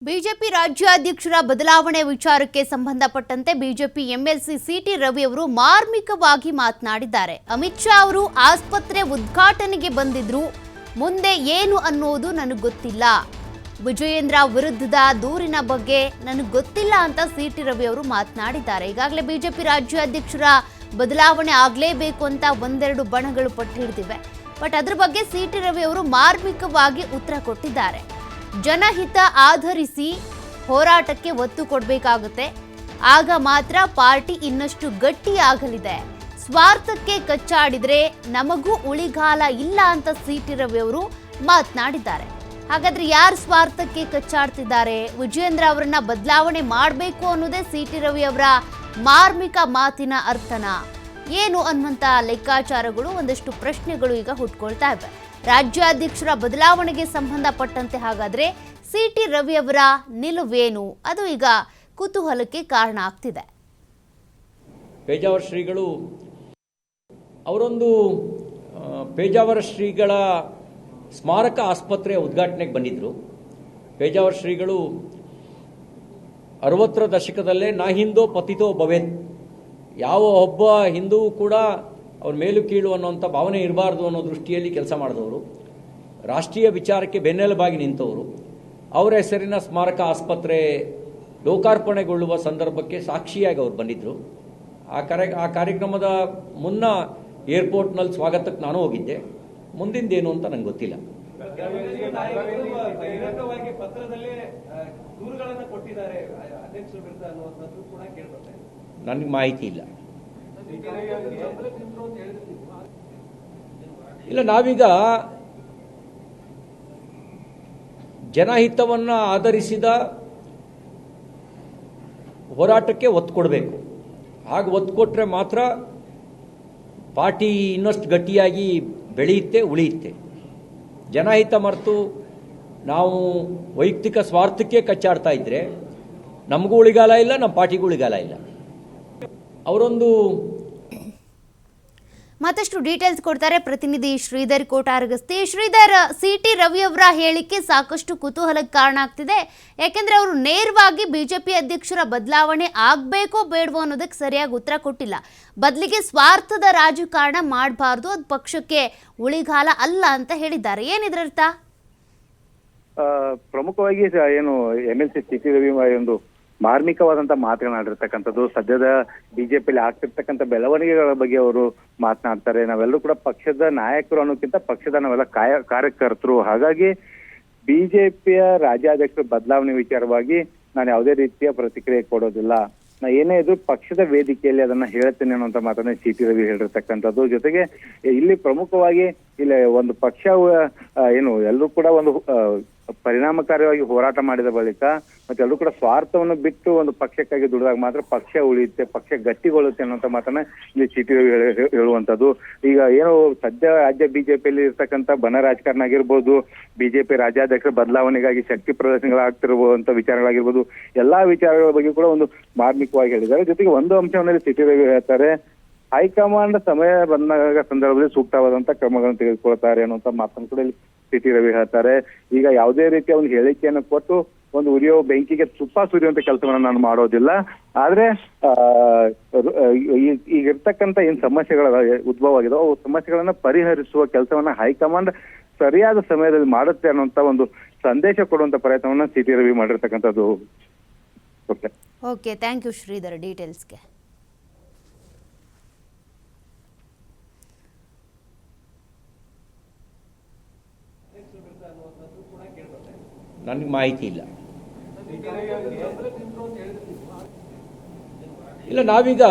BJP ರಾಜ್ಯಾಧ್ಯಕ್ಷರ ಬದಲಾವಣೆ ವಿಚಾರಕ್ಕೆ ಸಂಬಂಧಪಟ್ಟಂತೆ ಬಿಜೆಪಿ ಎಂಎಲ್ಸಿ ಸಿಟಿ ರವಿ ಅವರು ಮಾರ್ಮಿಕವಾಗಿ ಮಾತನಾಡಿದ್ದಾರೆ. ಅಮಿತ್ ಶಾ ಅವರು ಆಸ್ಪತ್ರೆ ಉದ್ಘಾಟನೆಗೆ ಬಂದಿದ್ರು, ಮುಂದೆ ಏನು ಅನ್ನೋದು ನನಗೆ ಗೊತ್ತಿಲ್ಲ. ವಿಜಯೇಂದ್ರ ವಿರುದ್ಧದ ದೂರಿನ ಬಗ್ಗೆ ನನಗೆ ಗೊತ್ತಿಲ್ಲ ಅಂತ ಸಿಟಿ ರವಿ ಅವರು ಮಾತನಾಡಿದ್ದಾರೆ. ಈಗಾಗಲೇ ಬಿಜೆಪಿ ರಾಜ್ಯಾಧ್ಯಕ್ಷರ ಬದಲಾವಣೆ ಆಗಲೇಬೇಕು ಅಂತ ಒಂದೆರಡು ಬಣಗಳು ಪಟ್ಟು ಹಿಡಿದಿವೆ. ಬಟ್ ಅದ್ರ ಬಗ್ಗೆ ಸಿಟಿ ರವಿ ಅವರು ಮಾರ್ಮಿಕವಾಗಿ ಉತ್ತರ ಕೊಟ್ಟಿದ್ದಾರೆ. ಜನಹಿತ ಆಧರಿಸಿ ಹೋರಾಟಕ್ಕೆ ಒತ್ತು ಕೊಡಬೇಕಾಗುತ್ತೆ, ಆಗ ಮಾತ್ರ ಪಾರ್ಟಿ ಇನ್ನಷ್ಟು ಗಟ್ಟಿಯಾಗಲಿದೆ. ಸ್ವಾರ್ಥಕ್ಕೆ ಕಚ್ಚಾಡಿದ್ರೆ ನಮಗೂ ಉಳಿಗಾಲ ಇಲ್ಲ ಅಂತ ಸಿಟಿ ರವಿ ಅವರು ಮಾತನಾಡಿದ್ದಾರೆ. ಹಾಗಾದ್ರೆ ಯಾರು ಸ್ವಾರ್ಥಕ್ಕೆ ಕಚ್ಚಾಡ್ತಿದ್ದಾರೆ? ವಿಜಯೇಂದ್ರ ಅವರನ್ನ ಬದಲಾವಣೆ ಮಾಡಬೇಕು ಅನ್ನೋದೇ ಸಿಟಿ ರವಿ ಅವರ ಮಾರ್ಮಿಕ ಮಾತಿನ ಅರ್ಥನ ಏನು ಅನ್ನುವಂಥ ಲೆಕ್ಕಾಚಾರಗಳು, ಒಂದಷ್ಟು ಪ್ರಶ್ನೆಗಳು ಈಗ ಹುಟ್ಕೊಳ್ತಾ ಇವೆ. ರಾಜ್ಯಾಧ್ಯಕ್ಷರ ಬದಲಾವಣೆಗೆ ಸಂಬಂಧಪಟ್ಟಂತೆ ಹಾಗಾದ್ರೆ ಸಿಟಿ ರವಿ ಅವರ ನಿಲುವೇನು, ಅದು ಈಗ ಕುತೂಹಲಕ್ಕೆ ಕಾರಣ ಆಗ್ತಿದೆ. ಪೇಜಾವರ ಶ್ರೀಗಳು ಅವರೊಂದು ಪೇಜಾವರ ಶ್ರೀಗಳ ಸ್ಮಾರಕ ಆಸ್ಪತ್ರೆಯ ಉದ್ಘಾಟನೆಗೆ ಬಂದಿದ್ದರು. ಪೇಜಾವರ ಶ್ರೀಗಳು 60ರ ದಶಕದಲ್ಲೇ ನಾ ಹಿಂದೋ ಪತಿತೋ ಭವೇತ್, ಯಾವ ಒಬ್ಬ ಹಿಂದೂವು ಕೂಡ ಅವ್ರ ಮೇಲು ಕೀಳು ಅನ್ನೋಂಥ ಭಾವನೆ ಇರಬಾರ್ದು ಅನ್ನೋ ದೃಷ್ಟಿಯಲ್ಲಿ ಕೆಲಸ ಮಾಡಿದವರು, ರಾಷ್ಟ್ರೀಯ ವಿಚಾರಕ್ಕೆ ಬೆನ್ನೆಲುಬಾಗಿ ನಿಂತವರು. ಅವರ ಹೆಸರಿನ ಸ್ಮಾರಕ ಆಸ್ಪತ್ರೆ ಲೋಕಾರ್ಪಣೆಗೊಳ್ಳುವ ಸಂದರ್ಭಕ್ಕೆ ಸಾಕ್ಷಿಯಾಗಿ ಅವರು ಬಂದಿದ್ದರು. ಆ ಕಾರ್ಯಕ್ರಮದ ಮುನ್ನ ಏರ್ಪೋರ್ಟ್ನಲ್ಲಿ ಸ್ವಾಗತಕ್ಕೆ ನಾನು ಹೋಗಿದ್ದೆ. ಮುಂದಿಂದೇನು ಅಂತ ನಂಗೆ ಗೊತ್ತಿಲ್ಲ. ನನಗೆ ಮಾಹಿತಿ ಇಲ್ಲ. ಇಲ್ಲ, ನಾವೀಗ ಜನಹಿತವನ್ನು ಆಧರಿಸಿದ ಹೋರಾಟಕ್ಕೆ ಒತ್ತು ಕೊಡಬೇಕು. ಹಾಗೆ ಒತ್ತು ಕೊಟ್ಟರೆ ಮಾತ್ರ ಪಾರ್ಟಿ ಇನ್ನಷ್ಟು ಗಟ್ಟಿಯಾಗಿ ಬೆಳೆಯುತ್ತೆ, ಉಳಿಯುತ್ತೆ. ಜನಹಿತ ಮರೆತು ನಾವು ವೈಯಕ್ತಿಕ ಸ್ವಾರ್ಥಕ್ಕೆ ಕಚ್ಚಾಡ್ತಾ ಇದ್ರೆ ನಮಗೂ ಉಳಿಗಾಲ ಇಲ್ಲ, ನಮ್ಮ ಪಾರ್ಟಿಗೂ ಉಳಿಗಾಲ ಇಲ್ಲ. ಅವರೊಂದು ಮತ್ತಷ್ಟು ಡೀಟೇಲ್ಸ್ ಕೊಡ್ತಾರೆ ಪ್ರತಿನಿಧಿ ಶ್ರೀಧರ್ ಕೋಟಾರಗಸ್ತಿ. ಶ್ರೀಧರ್, ಸಿಟಿ ರವಿ ಅವರ ಹೇಳಿಕೆ ಸಾಕಷ್ಟು ಕುತೂಹಲಕ್ಕೆ ಕಾರಣ ಆಗ್ತಿದೆ. ಯಾಕೆಂದ್ರೆ ಅವರು ನೇರವಾಗಿ ಬಿಜೆಪಿ ಅಧ್ಯಕ್ಷರ ಬದಲಾವಣೆ ಆಗಬೇಕೋ ಬೇಡವೋ ಅನ್ನೋದಕ್ಕೆ ಸರಿಯಾಗಿ ಉತ್ತರ ಕೊಟ್ಟಿಲ್ಲ. ಬದಲಿಗೆ ಸ್ವಾರ್ಥದ ರಾಜಕಾರಣ ಮಾಡಬಾರ್ದು, ಅದು ಪಕ್ಷಕ್ಕೆ ಉಳಿಗಾಲ ಅಲ್ಲ ಅಂತ ಹೇಳಿದ್ದಾರೆ. ಏನಿದ್ರರ್ಥ? ಪ್ರಮುಖವಾಗಿ ಏನು ಎಂಎಲ್ಸಿ ಸಿಟಿ ರವಿ ಒಂದು ಮಾರ್ಮಿಕವಾದಂತ ಮಾತನಾಡಿರ್ತಕ್ಕಂಥದ್ದು, ಸದ್ಯದ ಬಿಜೆಪಿಯಲ್ಲಿ ಆಗ್ತಿರ್ತಕ್ಕಂಥ ಬೆಳವಣಿಗೆಗಳ ಬಗ್ಗೆ ಅವರು ಮಾತನಾಡ್ತಾರೆ. ನಾವೆಲ್ಲರೂ ಕೂಡ ಪಕ್ಷದ ನಾಯಕರು ಅನ್ನೋಕ್ಕಿಂತ ಪಕ್ಷದ ನಾವೆಲ್ಲ ಕಾರ್ಯಕರ್ತರು. ಹಾಗಾಗಿ ಬಿಜೆಪಿಯ ರಾಜ್ಯಾಧ್ಯಕ್ಷರ ಬದಲಾವಣೆ ವಿಚಾರವಾಗಿ ನಾನು ಯಾವುದೇ ರೀತಿಯ ಪ್ರತಿಕ್ರಿಯೆ ಕೊಡೋದಿಲ್ಲ. ನಾ ಏನೇ ಇದ್ರು ಪಕ್ಷದ ವೇದಿಕೆಯಲ್ಲಿ ಅದನ್ನ ಹೇಳ್ತೇನೆ ಅನ್ನೋಂತ ಮಾತನ್ನ ಸಿಟಿ ರವಿ ಹೇಳಿರ್ತಕ್ಕಂಥದ್ದು. ಜೊತೆಗೆ ಇಲ್ಲಿ ಪ್ರಮುಖವಾಗಿ ಇಲ್ಲಿ ಒಂದು ಪಕ್ಷ ಏನು ಎಲ್ಲರೂ ಕೂಡ ಒಂದು ಪರಿಣಾಮಕಾರಿಯಾಗಿ ಹೋರಾಟ ಮಾಡಿದ ಬಳಿಕ ಮತ್ತೆ ಎಲ್ಲರೂ ಕೂಡ ಸ್ವಾರ್ಥವನ್ನು ಬಿಟ್ಟು ಒಂದು ಪಕ್ಷಕ್ಕಾಗಿ ದುಡಿದಾಗ ಮಾತ್ರ ಪಕ್ಷ ಉಳಿಯುತ್ತೆ, ಪಕ್ಷ ಗಟ್ಟಿಗೊಳ್ಳುತ್ತೆ ಅನ್ನೋಂಥ ಮಾತನ್ನ ಇಲ್ಲಿ ಸಿಟಿ ರವಿ ಹೇಳುವಂಥದ್ದು. ಈಗ ಏನು ಸದ್ಯ ರಾಜ್ಯ ಬಿಜೆಪಿಯಲ್ಲಿ ಇರ್ತಕ್ಕಂಥ ಬಣ ರಾಜಕಾರಣ ಆಗಿರ್ಬೋದು, ಬಿಜೆಪಿ ರಾಜ್ಯಾಧ್ಯಕ್ಷರ ಬದಲಾವಣೆಗಾಗಿ ಶಕ್ತಿ ಪ್ರದರ್ಶನಗಳಾಗ್ತಿರುವಂತ ವಿಚಾರಗಳಾಗಿರ್ಬೋದು, ಎಲ್ಲಾ ವಿಚಾರಗಳ ಬಗ್ಗೆ ಕೂಡ ಒಂದು ಮಾರ್ಮಿಕವಾಗಿ ಹೇಳಿದ್ದಾರೆ. ಜೊತೆಗೆ ಒಂದು ಅಂಶವನ್ನಲ್ಲಿ ಸಿಟಿ ರವಿ ಹೇಳ್ತಾರೆ, ಹೈಕಮಾಂಡ್ ಸಮಯ ಬಂದಾಗ ಸಂದರ್ಭದಲ್ಲಿ ಸೂಕ್ತವಾದಂತ ಕ್ರಮಗಳನ್ನು ತೆಗೆದುಕೊಳ್ತಾರೆ ಅನ್ನುವಂತ ಮಾತನ್ನು ಕೂಡ ಇಲ್ಲಿ ಸಿಟಿ ರವಿ ಹೇಳ್ತಾರೆ. ಈಗ ಯಾವುದೇ ರೀತಿಯ ಒಂದು ಹೇಳಿಕೆಯನ್ನು ಕೊಟ್ಟು ಒಂದು ಉರಿಯೋ ಬೆಂಕಿಗೆ ತುಪ್ಪ ಸುರಿಯುವಂತ ಕೆಲಸವನ್ನ ನಾನು ಮಾಡೋದಿಲ್ಲ. ಆದ್ರೆ ಈಗ ಇರ್ತಕ್ಕಂಥ ಏನ್ ಸಮಸ್ಯೆಗಳ ಉದ್ಭವ ಆಗಿದೆ ಅವು ಸಮಸ್ಯೆಗಳನ್ನ ಪರಿಹರಿಸುವ ಕೆಲಸವನ್ನ ಹೈಕಮಾಂಡ್ ಸರಿಯಾದ ಸಮಯದಲ್ಲಿ ಮಾಡುತ್ತೆ ಅನ್ನುವಂತ ಒಂದು ಸಂದೇಶ ಕೊಡುವಂತ ಪ್ರಯತ್ನವನ್ನ ಸಿಟಿ ರವಿ ಮಾಡಿರ್ತಕ್ಕಂಥದ್ದು. ಓಕೆ, ಥ್ಯಾಂಕ್ ಯು ಶ್ರೀಧರ್ ಡೀಟೇಲ್ಸ್ಗೆ. ನನಗೆ ಮಾಹಿತಿ ಇಲ್ಲ. ಇಲ್ಲ, ನಾವೀಗ